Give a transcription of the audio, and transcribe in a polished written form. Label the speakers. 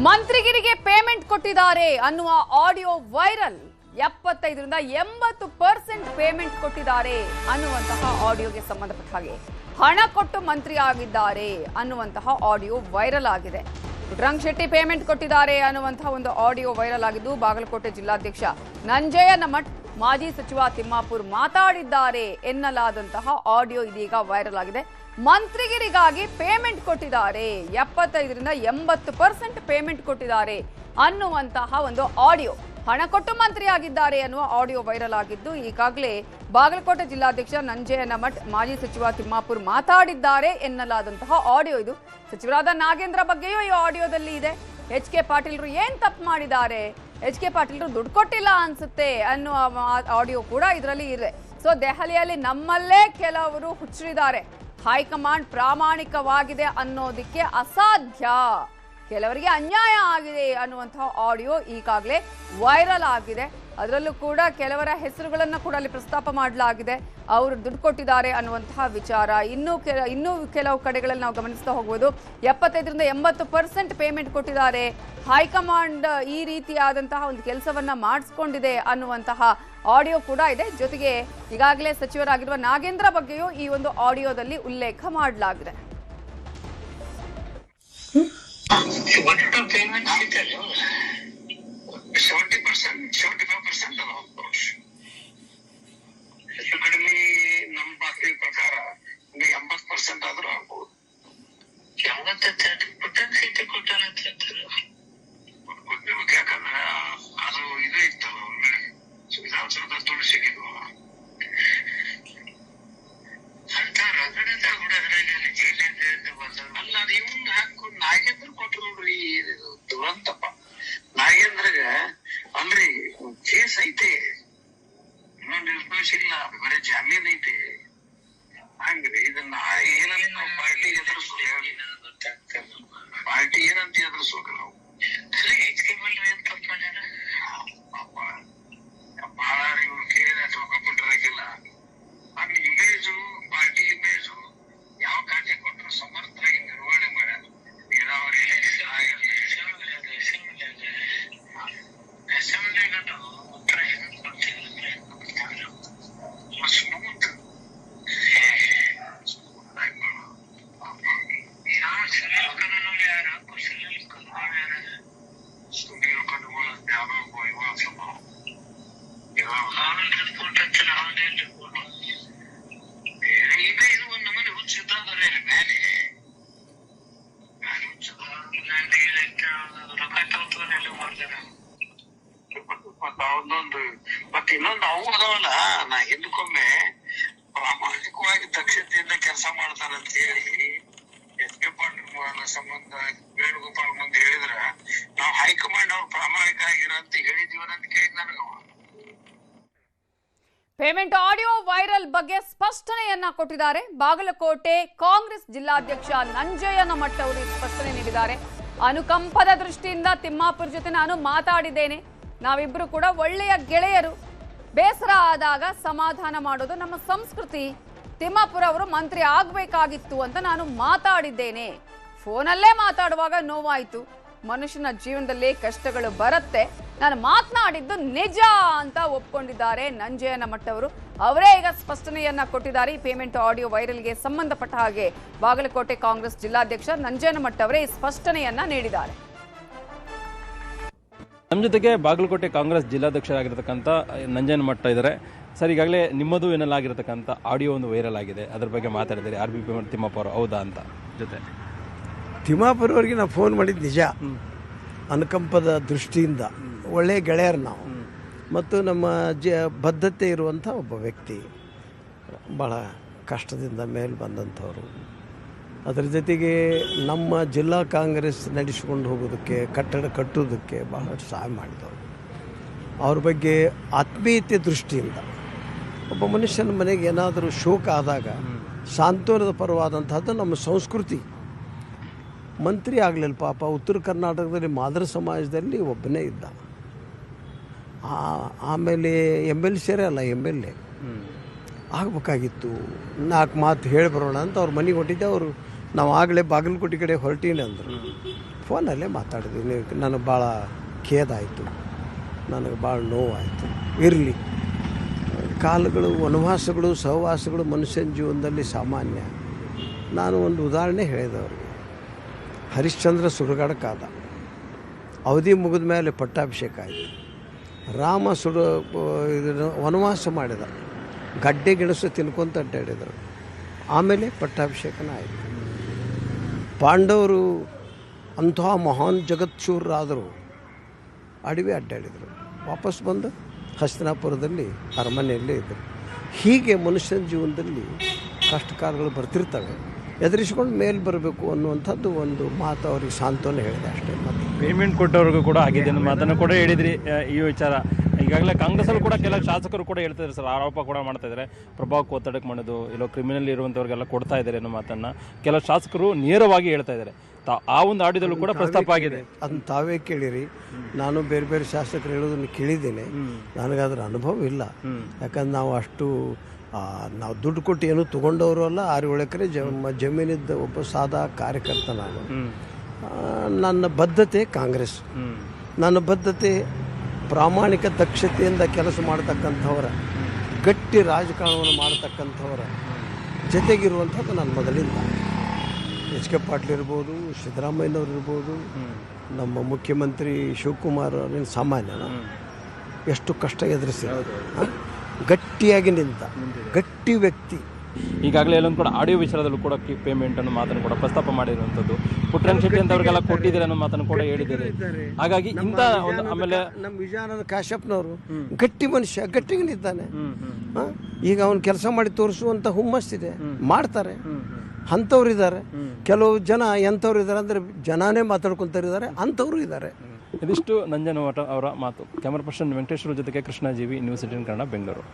Speaker 1: ಮಂತ್ರಿಗಿರಿಗೆ payment ಕೊಟ್ಟಿದ್ದಾರೆ ಅನ್ನುವ audio viral. 75ರಿಂದ 80% payment ಕೊಟ್ಟಿದ್ದಾರೆ ಅನ್ನುವಂತಹ ಆಡಿಯೋಗೆ ಸಂಬಂಧಪಟ್ಟ ಹಾಗೆ ಹಣ ಕೊಟ್ಟು ಮಂತ್ರಿ ಆಗಿದ್ದಾರೆ ಅನ್ನುವಂತಹ ಆಡಿಯೋ ವೈರಲ್ ಆಗಿದೆ. ಪುಟ್ಟರಂಗ ಶೆಟ್ಟಿ ಪೇಮೆಂಟ್ ಕೊಟ್ಟಿದ್ದಾರೆ ಅನ್ನುವಂತಹ ಒಂದು ಆಡಿಯೋ ವೈರಲ್ ಆಗಿದ್ದು, ಬಾಗಲಕೋಟೆ ಜಿಲ್ಲಾಧ್ಯಕ್ಷ ನಂಜಯ್ಯನ ಮಠ್, ಮಾಜಿ ಸಚಿವ ತಿಮ್ಮಾಪುರ್ ಮಾತಾಡಿದ್ದಾರೆ ಎನ್ನಲಾದಂತಹ ಆಡಿಯೋ ಇದೀಗ ವೈರಲ್ ಆಗಿದೆ. ಮಂತ್ರಿಗಿರಿಗಾಗಿ ಪೇಮೆಂಟ್ ಕೊಟ್ಟಿದ್ದಾರೆ, 75ರಿಂದ 80% ಪೇಮೆಂಟ್ ಕೊಟ್ಟಿದ್ದಾರೆ ಅನ್ನುವಂತಹ ಒಂದು ಆಡಿಯೋ, ಹಣ ಕೊಟ್ಟು ಮಂತ್ರಿ ಆಗಿದ್ದಾರೆ ಅನ್ನುವ ಆಡಿಯೋ ವೈರಲ್ ಆಗಿದ್ದು, ಈಗಾಗಲೇ ಬಾಗಲಕೋಟೆ ಜಿಲ್ಲಾಧ್ಯಕ್ಷ ನಂಜಯ್ಯನ ಮಠ್, ಮಾಜಿ ಸಚಿವ ತಿಮ್ಮಾಪುರ್ ಮಾತಾಡಿದ್ದಾರೆ ಎನ್ನಲಾದಂತಹ ಆಡಿಯೋ ಇದು. ಸಚಿವರಾದ ನಾಗೇಂದ್ರ ಬಗ್ಗೆಯೂ ಈ ಆಡಿಯೋದಲ್ಲಿ ಇದೆ. ಎಚ್ ಕೆ ಪಾಟೀಲ್ರು ಏನ್ ತಪ್ಪು ಮಾಡಿದ್ದಾರೆ, ಎಚ್ ಕೆ ಪಾಟೀಲ್ರು ದುಡ್ಡು ಕೊಟ್ಟಿಲ್ಲ ಅನ್ಸುತ್ತೆ ಅನ್ನುವ ಆಡಿಯೋ ಕೂಡ ಇದರಲ್ಲಿ ಇದೆ. ಸೊ ದೆಹಲಿಯಲ್ಲಿ ನಮ್ಮಲ್ಲೇ ಕೆಲವರು ಹುಚ್ಚರಿದ್ದಾರೆ, ಹೈಕಮಾಂಡ್ ಪ್ರಾಮಾಣಿಕವಾಗಿದೆ ಅನ್ನೋದಕ್ಕೆ ಅಸಾಧ್ಯ, ಕೆಲವರಿಗೆ ಅನ್ಯಾಯ ಆಗಿದೆ ಅನ್ನುವಂತಹ ಆಡಿಯೋ ಈಗಾಗಲೇ ವೈರಲ್ ಆಗಿದೆ. ಅದರಲ್ಲೂ ಕೂಡ ಕೆಲವರ ಹೆಸರುಗಳನ್ನು ಕೂಡ ಅಲ್ಲಿ ಪ್ರಸ್ತಾಪ ಮಾಡಲಾಗಿದೆ. ಅವರು ದುಡ್ಡು ಕೊಟ್ಟಿದ್ದಾರೆ ಅನ್ನುವಂತಹ ವಿಚಾರ. ಇನ್ನೂ ಕೆಲವು ಕಡೆಗಳಲ್ಲಿ ನಾವು ಗಮನಿಸ್ತಾ ಹೋಗ್ಬೋದು. 75ರಿಂದ 80% ಪೇಮೆಂಟ್ ಕೊಟ್ಟಿದ್ದಾರೆ, ಹೈಕಮಾಂಡ್ ಈ ರೀತಿಯಾದಂತಹ ಒಂದು ಕೆಲಸವನ್ನ ಮಾಡಿಸ್ಕೊಂಡಿದೆ ಅನ್ನುವಂತಹ ಆಡಿಯೋ ಕೂಡ ಇದೆ. ಜೊತೆಗೆ ಈಗಾಗಲೇ ಸಚಿವರಾಗಿರುವ ನಾಗೇಂದ್ರ ಬಗ್ಗೆಯೂ ಈ ಒಂದು ಆಡಿಯೋದಲ್ಲಿ ಉಲ್ಲೇಖ ಮಾಡಲಾಗಿದೆ.
Speaker 2: ಒಟ್ಟು ಪೇಮೆಂಟ್ ಆಯ್ತಲ್ಲ 70%, 75% ಹೆಚ್ಚು ಕಡಿಮೆ ನಮ್ಮ ಬಾಕಿ ಪ್ರಕಾರ 80% ಆದ್ರೂ ಆಗ್ಬೋದು. 70% ಸೀಟ್ ಕೊಟ್ಟಾರ ಅಂತ ಹೇಳ್ತಾರೆ. ಕೊಟ್ಟಿರ್ಬೇಕು, ಯಾಕಂದ್ರೆ ಅದು ಇದು ಇತ್ತಲ್ಲ, ವಿಧಾನಸೌಧ ದುಡ್ಡು ಸಿಗಿದ್ವು ಅಂತ ರಗಡದ ಹುಡುಗರಲ್ಲಿ ಜೈಲಿಂದ ಬಂದ. ಅಲ್ಲ, ಅದು ಇವನ್ನ ಹಾಕೊಂಡು ನಾಗೇಂದ್ರ ಕೊಟ್ಟರು ನೋಡ್ರಿ, ದುರಂತಪ್ಪ. ನಾಗೇಂದ್ರಗ ಅಲ್ರಿ ಕೇಸ್ ಐತೆ, ಇನ್ನೊಂದು ನಿರ್ದೋಷ ಇಲ್ಲ, ಬರೀ ಜಾಮೀನ್ ಐತೆ. ಹಂಗ್ರಿ ಇದನ್ನ ಏನಂತ ನಾವು ಪಾರ್ಟಿ ಏನಂತ ಎದುರಿಸ್ಬೇಕು ನಾವು. ಎಚ್ ಕೆ ಬಲ್ ಏನ್ ತಪ್ಪ ಮಾಡ್ಯಾರ ಬಹಳ ಇವ್ರು ಕೇಳಿದ ಕೊಟ್ಟಿರಕಿಲ್ಲ. ಅಲ್ಲಿ ಇಮೇಜು, ಪಾರ್ಟಿ ಇಮೇಜು ಯಾವ ಖಾತೆ ಕೊಟ್ಟರು ಸಮರ್ಥವಾಗಿ ನಿರ್ವಹಣೆ ಮಾಡ್ಯಾರ. ನೀರಾವರಿ ಮತ್ತೆ ಇನ್ನೊಂದು ಅವು ಅದಾವಲ್ಲ, ನಾ ಹಿಂದಕ್ಕೊಮ್ಮೆ ಪ್ರಾಮಾಣಿಕವಾಗಿ ದಕ್ಷತೆಯಿಂದ ಕೆಲಸ ಮಾಡ್ತಾನಂತ ಹೇಳಿ ಎಚ್ ಕೆ ಪಾಟೀಲ್ ಸಂಬಂಧ ವೇಣುಗೋಪಾಲ್ ಮುಂದೆ ಹೇಳಿದ್ರ ನಾವು ಹೈಕಮಾಂಡ್ ಅವ್ರು ಪ್ರಾಮಾಣಿಕ ಆಗಿರಂತ ಹೇಳಿದೀವನಂತ ಕೇಳಿದ್ ನನಗ.
Speaker 1: ಪೇಮೆಂಟ್ ಆಡಿಯೋ ವೈರಲ್ ಬಗ್ಗೆ ಸ್ಪಷ್ಟನೆಯನ್ನ ಕೊಟ್ಟಿದ್ದಾರೆ ಬಾಗಲಕೋಟೆ ಕಾಂಗ್ರೆಸ್ ಜಿಲ್ಲಾಧ್ಯಕ್ಷ ನಂಜಯ್ಯನ ಮಠ್ ಅವರು ಸ್ಪಷ್ಟನೆ ನೀಡಿದ್ದಾರೆ. ಅನುಕಂಪದ ದೃಷ್ಟಿಯಿಂದ ತಿಮ್ಮಾಪುರ್ ಜೊತೆ ನಾನು ಮಾತಾಡಿದ್ದೇನೆ, ನಾವಿಬ್ರು ಕೂಡ ಒಳ್ಳೆಯ ಗೆಳೆಯರು, ಬೇಸರ ಆದಾಗ ಸಮಾಧಾನ ಮಾಡೋದು ನಮ್ಮ ಸಂಸ್ಕೃತಿ, ತಿಮ್ಮಾಪುರ ಅವರು ಮಂತ್ರಿ ಆಗ್ಬೇಕಾಗಿತ್ತು ಅಂತ ನಾನು ಮಾತಾಡಿದ್ದೇನೆ. ಫೋನಲ್ಲೇ ಮಾತಾಡುವಾಗ ನೋವಾಯ್ತು, ಮನುಷ್ಯನ ಜೀವನದಲ್ಲಿ ಕಷ್ಟಗಳು ಬರುತ್ತೆ, ನಾನು ಮಾತನಾಡಿದ್ದು ನಿಜ ಅಂತ ಒಪ್ಕೊಂಡಿದ್ದಾರೆ ನಂಜಯ್ಯನ ಮಠ್ ಅವರು. ಅವರೇ ಈಗ ಸ್ಪಷ್ಟನೆಯನ್ನ ಕೊಟ್ಟಿದ್ದಾರೆ. ಈ ಪೇಮೆಂಟ್ ಆಡಿಯೋ ವೈರಲ್ಗೆ ಸಂಬಂಧಪಟ್ಟ ಹಾಗೆ ಬಾಗಲಕೋಟೆ ಕಾಂಗ್ರೆಸ್ ಜಿಲ್ಲಾಧ್ಯಕ್ಷ ನಂಜಯ್ಯನ ಮಠ್ ಅವರೇ ಈ ಸ್ಪಷ್ಟನೆಯನ್ನ ನೀಡಿದ್ದಾರೆ.
Speaker 3: ನಮ್ಮ ಜೊತೆಗೆ ಬಾಗಲಕೋಟೆ ಕಾಂಗ್ರೆಸ್ ಜಿಲ್ಲಾಧ್ಯಕ್ಷರಾಗಿರ್ತಕ್ಕಂಥ ನಂಜಯ್ಯನ ಮಠ ಇದ್ದಾರೆ. ಸರ್, ಈಗಾಗಲೇ ನಿಮ್ಮದು ಎನ್ನಲಾಗಿರ್ತಕ್ಕಂಥ ಆಡಿಯೋ ಒಂದು ವೈರಲ್ ಆಗಿದೆ, ಅದ್ರ ಬಗ್ಗೆ ಮಾತಾಡಿದ್ದಾರೆ. ಆರ್ ಬಿ ಪಿ ತಿಮ್ಮಾಪುರ ಹೌದಾ ಅಂತ ಜೊತೆ
Speaker 4: ತಿಮ್ಮಾಪುರ ಅವ್ರಿಗೆ ನಾವು ಫೋನ್ ಮಾಡಿದ್ದು ನಿಜ. ಅನುಕಂಪದ ದೃಷ್ಟಿಯಿಂದ ಒಳ್ಳೆಯ ಗೆಳೆಯರು ನಾವು, ಮತ್ತು ನಮ್ಮ ಬದ್ಧತೆ ಇರುವಂಥ ಒಬ್ಬ ವ್ಯಕ್ತಿ, ಭಾಳ ಕಷ್ಟದಿಂದ ಮೇಲೆ ಬಂದಂಥವ್ರು. ಅದರ ಜೊತೆಗೆ ನಮ್ಮ ಜಿಲ್ಲಾ ಕಾಂಗ್ರೆಸ್ ನಡೆಸಿಕೊಂಡು ಹೋಗೋದಕ್ಕೆ, ಕಟ್ಟಡ ಕಟ್ಟೋದಕ್ಕೆ ಬಹಳಷ್ಟು ಸಹಾಯ ಮಾಡಿದವರು. ಅವ್ರ ಬಗ್ಗೆ ಆತ್ಮೀಯತೆ ದೃಷ್ಟಿಯಿಂದ ಒಬ್ಬ ಮನುಷ್ಯನ ಮನೆಗೆ ಏನಾದರೂ ಶೋಕ ಆದಾಗ ಸಾಂತ್ವನದ ಪರವಾದಂಥದ್ದು ನಮ್ಮ ಸಂಸ್ಕೃತಿ. ಮಂತ್ರಿ ಆಗಲಿಲ್ಲ ಪಾಪ, ಉತ್ತರ ಕರ್ನಾಟಕದಲ್ಲಿ ಮಾದರ ಸಮಾಜದಲ್ಲಿ ಒಬ್ಬನೇ ಇದ್ದ. ಆಮೇಲೆ MLC ಅಲ್ಲ, MLA ಆಗಬೇಕಾಗಿತ್ತು. 4 ಮಾತು ಹೇಳಿ ಬರೋಣ ಅಂತ ಅವ್ರ ಮನೆಗೆ ಹೊಟ್ಟಿದ್ದೆ. ಅವರು ನಾವು ಆಗಲೇ ಬಾಗಲಕೋಟೆ ಕಡೆ ಹೊರಟೀನಿ ಅಂದರು. ಫೋನಲ್ಲೇ ಮಾತಾಡಿದ್ವಿ. ನನಗೆ ಭಾಳ ಖೇದ ಆಯಿತು, ನನಗೆ ಭಾಳ ನೋವಾಯಿತು. ಇರಲಿ, ಕಾಲಗಳು, ವನವಾಸಗಳು, ಸಹವಾಸಗಳು ಮನುಷ್ಯನ ಜೀವನದಲ್ಲಿ ಸಾಮಾನ್ಯ. ನಾನು ಒಂದು ಉದಾಹರಣೆ ಹೇಳಿದವ್ರಿಗೆ, ಹರಿಶ್ಚಂದ್ರ ಸುಡುಗಾಡಕ್ಕಾದ, ಅವಧಿ ಮುಗಿದ ಮೇಲೆ ಪಟ್ಟಾಭಿಷೇಕ ಆಯಿತು. ರಾಮ ವನವಾಸ ಮಾಡಿದ, ಗಡ್ಡೆ ಗೆಣಸು ತಿನ್ಕೊಂತ ಅಡ್ಡಾಡಿದರು, ಆಮೇಲೆ ಪಟ್ಟಾಭಿಷೇಕನ ಆಯಿತು. ಪಾಂಡವರು ಅಂತಹ ಮಹಾನ್ ಜಗತ್ಶೂರರಾದರು, ಅಡವಿ ಅಡ್ಡಾಡಿದರು, ವಾಪಸ್ ಬಂದು ಹಸ್ತಿನಾಪುರದಲ್ಲಿ ಅರಮನೆಯಲ್ಲೇ ಇದ್ದರು. ಹೀಗೆ ಮನುಷ್ಯನ ಜೀವನದಲ್ಲಿ ಕಷ್ಟಕಾರಗಳು ಬರ್ತಿರ್ತವೆ, ಎದುರಿಸ್ಕೊಂಡು ಮೇಲೆ ಬರಬೇಕು ಅನ್ನುವಂಥದ್ದು ಒಂದು ಮಾತು ಅವ್ರಿಗೆ ಸಾಂತ್ವನ ಹೇಳಿದೆ ಅಷ್ಟೇ. ಮತ್ತು
Speaker 3: ಪೇಮೆಂಟ್ ಕೊಟ್ಟವ್ರಿಗೂ ಕೂಡ ಆಗಿದೆ ಅನ್ನೋ ಮಾತನ್ನು ಕೂಡ ಹೇಳಿದ್ರಿ. ಈ ವಿಚಾರ ಈಗಾಗಲೇ ಕಾಂಗ್ರೆಸ್ಸಲ್ಲಿ ಕೂಡ ಕೆಲ ಶಾಸಕರು ಕೂಡ ಹೇಳ್ತಿದ್ದಾರೆ ಸರ್, ಆರೋಪ ಕೂಡ ಮಾಡ್ತಾ ಇದ್ದಾರೆ, ಪ್ರಭಾವಕ್ಕೆ ಒತ್ತಡಕ್ಕೆ ಮಾಡೋದು, ಇಲ್ಲೋ ಕ್ರಿಮಿನಲ್ ಇರುವಂಥವ್ರಿಗೆಲ್ಲ ಕೊಡ್ತಾ ಇದ್ದಾರೆ ಅನ್ನೋ ಮಾತನ್ನು ಕೆಲ ಶಾಸಕರು ನೇರವಾಗಿ ಹೇಳ್ತಾ ಇದ್ದಾರೆ. ಆ ಒಂದು ಆಡಿಯೋದಲ್ಲೂ ಕೂಡ ಪ್ರಸ್ತಾಪ ಆಗಿದೆ.
Speaker 4: ಅದನ್ನ ತಾವೇ ಕೇಳಿರಿ, ನಾನು ಬೇರೆ ಬೇರೆ ಶಾಸಕರು ಹೇಳೋದನ್ನು ಕೇಳಿದ್ದೇನೆ. ನನಗದ್ರ ಅನುಭವ ಇಲ್ಲ, ಯಾಕಂದ್ರೆ ನಾವು ಅಷ್ಟು ನಾವು ದುಡ್ಡು ಕೊಟ್ಟು ಏನೂ ತೊಗೊಂಡವರು ಅಲ್ಲ. 6-7 ಎಕರೆ ಜಮೀನಿದ್ದ ಒಬ್ಬ ಸಾದಾ ಕಾರ್ಯಕರ್ತ ನಾನು. ನನ್ನ ಬದ್ಧತೆ ಕಾಂಗ್ರೆಸ್, ನನ್ನ ಬದ್ಧತೆ ಪ್ರಾಮಾಣಿಕ ದಕ್ಷತೆಯಿಂದ ಕೆಲಸ ಮಾಡ್ತಕ್ಕಂಥವರ, ಗಟ್ಟಿ ರಾಜಕಾರಣವನ್ನು ಮಾಡ್ತಕ್ಕಂಥವರ ಜೊತೆಗಿರುವಂಥದ್ದು ನನ್ನ ಮೊದಲಿಂದ. ಎಚ್ ಕೆ ಪಾಟೀಲ್ ಇರ್ಬೋದು, ಸಿದ್ದರಾಮಯ್ಯನವ್ರು ಇರ್ಬೋದು, ನಮ್ಮ ಮುಖ್ಯಮಂತ್ರಿ ಶಿವಕುಮಾರ್ ಅವ್ರೇನು ಸಾಮಾನ್ಯನ, ಎಷ್ಟು ಕಷ್ಟ ಎದುರಿಸಿರೋದು, ಗಟ್ಟಿಯಾಗಿ ನಿಂತ ಗಟ್ಟಿ ವ್ಯಕ್ತಿ.
Speaker 3: ಈಗಾಗಲೇ ಎಲ್ಲೊಂದು ಕೂಡ ಆಡಿಯೋ ವಿಚಾರದಲ್ಲೂ ಕೂಡ ಪೇಮೆಂಟ್ ಅನ್ನೋ ಮಾತನ್ನು ಕೂಡ ಪ್ರಸ್ತಾಪ ಮಾಡಿರುವಂಥದ್ದು, ಪುಟ್ಟರಂಗ ಶೆಟ್ಟಿ ಅಂತವ್ರಿಗೆಲ್ಲ ಕೊಟ್ಟಿದ್ದಾರೆ ಅನ್ನೋ ಮಾತನ್ನು ಕೂಡ ಹೇಳಿದ್ದಾರೆ. ಹಾಗಾಗಿ ಇಂಥ ಒಂದು, ಆಮೇಲೆ
Speaker 4: ನಮ್ಮ ವಿಜಯಾನಂದ ಕಾಶ್ಯಪ್ನವರು ಗಟ್ಟಿ ಮನುಷ್ಯ, ಗಟ್ಟಿಗೆ ನಿಂತಾನೆ. ಈಗ ಅವನು ಕೆಲಸ ಮಾಡಿ ತೋರಿಸುವಂಥ ಹುಮ್ಮಸ್ಸಿದೆ, ಮಾಡ್ತಾರೆ. ಅಂಥವ್ರು ಇದ್ದಾರೆ. ಕೆಲವು ಜನ ಎಂಥವ್ರು ಇದ್ದಾರೆ ಅಂದರೆ ಜನನೇ ಮಾತಾಡ್ಕೊತಾರಿದ್ದಾರೆ, ಅಂಥವ್ರು ಇದ್ದಾರೆ.
Speaker 3: ಇದಿಷ್ಟು ನಂಜನಮಠ ಅವರ ಮಾತು. ಕ್ಯಾಮರಾ ಪರ್ಸನ್ ವೆಂಕಟೇಶ್ವರ ಜೊತೆಗೆ ಕೃಷ್ಣ ಜೀವಿ, ನ್ಯೂಸ್ 18 ಕನ್ನಡ, ಬೆಂಗಳೂರು.